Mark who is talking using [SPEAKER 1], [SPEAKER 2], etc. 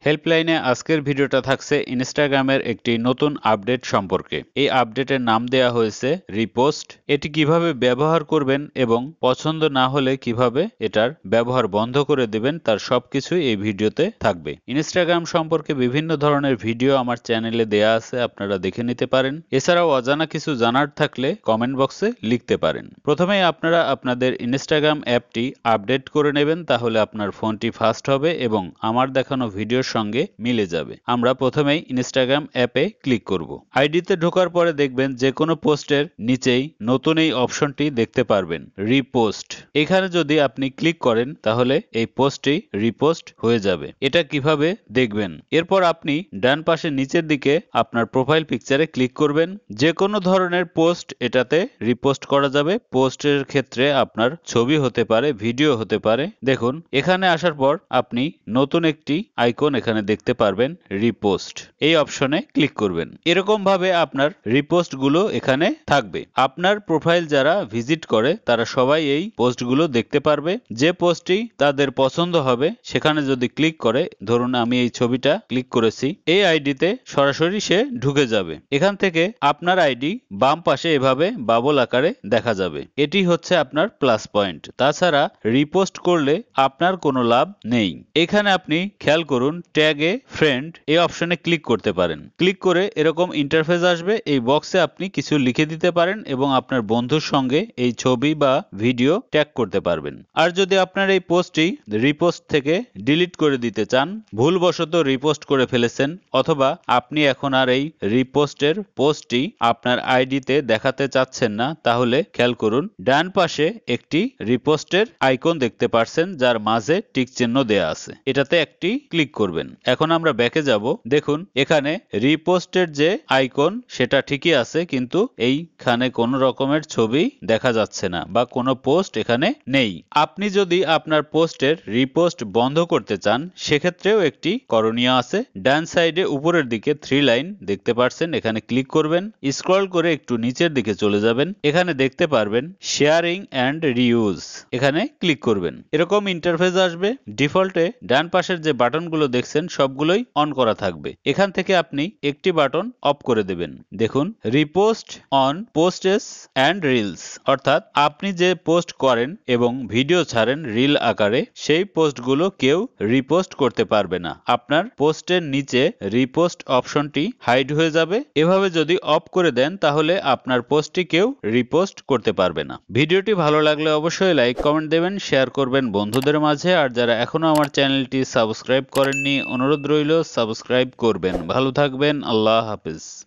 [SPEAKER 1] হেল্পলাইনে আজকের ভিডিওটা থাকছে ইনস্টাগ্রামের একটি নতুন আপডেট সম্পর্কে। এই আপডেটের নাম দেয়া হয়েছে রিপোস্ট। এটি কিভাবে ব্যবহার করবেন এবং পছন্দ না হলে কিভাবে এটার ব্যবহার বন্ধ করে দেবেন তার সবকিছুই এই ভিডিওতে থাকবে। ইনস্টাগ্রাম সম্পর্কে বিভিন্ন ধরনের ভিডিও আমার চ্যানেলে দেয়া আছে, আপনারা দেখে নিতে পারেন। এছাড়াও অজানা কিছু জানার থাকলে কমেন্ট বক্সে লিখতে পারেন। প্রথমেই আপনারা আপনাদের ইনস্টাগ্রাম অ্যাপটি আপডেট করে নেবেন, তাহলে আপনার ফোনটি ফাস্ট হবে এবং আমার দেখানো ভিডিওর সঙ্গে মিলে যাবে। আমরা প্রথমেই ইনস্টাগ্রাম অ্যাপে ক্লিক করব। আইডিতে ঢোকার পরে দেখবেন যে কোনো পোস্টের নিচেই নতুন এই অপশনটি দেখতে পারবেন, রিপোস্ট। এখানে যদি আপনি ক্লিক করেন তাহলে এই পোস্টটি রিপোস্ট হয়ে যাবে। এটা কিভাবে দেখবেন? এরপর আপনি ডান পাশে নিচের দিকে আপনার প্রোফাইল পিকচারে ক্লিক করবেন। যে কোনো ধরনের পোস্ট এটাতে রিপোস্ট করা যাবে। পোস্টের ক্ষেত্রে আপনার ছবি হতে পারে, ভিডিও হতে পারে। দেখুন, এখানে আসার পর আপনি নতুন একটি আইকন এখানে দেখতে পারবেন, রিপোস্ট। এই অপশনে ক্লিক করবেন। এরকম ভাবে আপনার রিপোস্ট গুলো এখানে থাকবে। আপনার প্রোফাইল যারা ভিজিট করে তারা সবাই এই পোস্টগুলো দেখতে পারবে। যে পোস্টটি তাদের পছন্দ হবে সেখানে যদি ক্লিক করে, ধরুন আমি এই ছবিটা ক্লিক করেছি, এই আইডিতে সরাসরি সে ঢুকে যাবে। এখান থেকে আপনার আইডি বাম পাশে এভাবে বাবল আকারে দেখা যাবে। এটি হচ্ছে আপনার প্লাস পয়েন্ট। তাছাড়া রিপোস্ট করলে আপনার কোনো লাভ নেই। এখানে আপনি খেয়াল করুন, ট্যাগে ফ্রেন্ড এই অপশনে ক্লিক করতে পারেন। ক্লিক করে এরকম ইন্টারফেস আসবে। এই বক্সে আপনি কিছু লিখে দিতে পারেন এবং আপনার বন্ধুর সঙ্গে এই ছবি বা ভিডিও ট্যাগ করতে পারবেন। আর যদি আপনার এই পোস্টটি রিপোস্ট থেকে ডিলিট করে দিতে চান, ভুলবশত রিপোস্ট করে ফেলেছেন, অথবা আপনি এখন আর এই রিপোস্টের পোস্টটি আপনার আইডিতে দেখাতে চাচ্ছেন না, তাহলে খেয়াল করুন ডান পাশে একটি রিপোস্টের আইকন দেখতে পাচ্ছেন যার মাঝে টিক চিহ্ন দেয়া আছে। এটাতে একটি ক্লিক করবেন। এখন আমরা ব্যাকে যাব। দেখুন এখানে রিপোস্টের যে আইকন সেটা ঠিকই আছে, কিন্তু এইখানে কোনো রকমের ছবি দেখা যাচ্ছে না বা কোনো পোস্ট এখানে নেই। আপনি যদি আপনার পোস্টের রিপোস্ট বন্ধ করতে চান সেক্ষেত্রেও একটি করণীয় আছে। ডান সাইডে উপরের দিকে 3 লাইন দেখতে পাচ্ছেন, এখানে ক্লিক করবেন। স্ক্রল করে একটু নিচের দিকে চলে যাবেন। এখানে দেখতে পারবেন শেয়ারিং অ্যান্ড রিইউজ, এখানে ক্লিক করবেন। এরকম ইন্টারফেস আসবে। ডিফল্টে ডান পাশের যে বাটনগুলো দেখছেন সবগুলোই অন করা থাকবে। এখান থেকে আপনি একটি বাটন অফ করে দেবেন। দেখুন, রিপোস্ট অন পোস্টেস অ্যান্ড রিলস, অর্থাৎ আপনি যে পোস্ট করেন এবং ভিডিও ছাড়েন রিল আকারে, সেই পোস্টগুলো কেউ রিপোস্ট করতে পারবে না। আপনার পোস্টের নিচে রিপোস্ট অপশনটি হাইড হয়ে যাবে। এভাবে যদি অফ করে দেন তাহলে আপনার পোস্টটি কেউ রিপোস্ট করতে পারবে না। ভিডিওটি ভালো লাগলে অবশ্যই লাইক কমেন্ট দেবেন, শেয়ার করবেন বন্ধুদের মাঝে। আর যারা এখনো আমার চ্যানেলটি সাবস্ক্রাইব করেননি, অনুরোধ রইল সাবস্ক্রাইব করবেন। ভালো থাকবেন। আল্লাহ হাফেজ।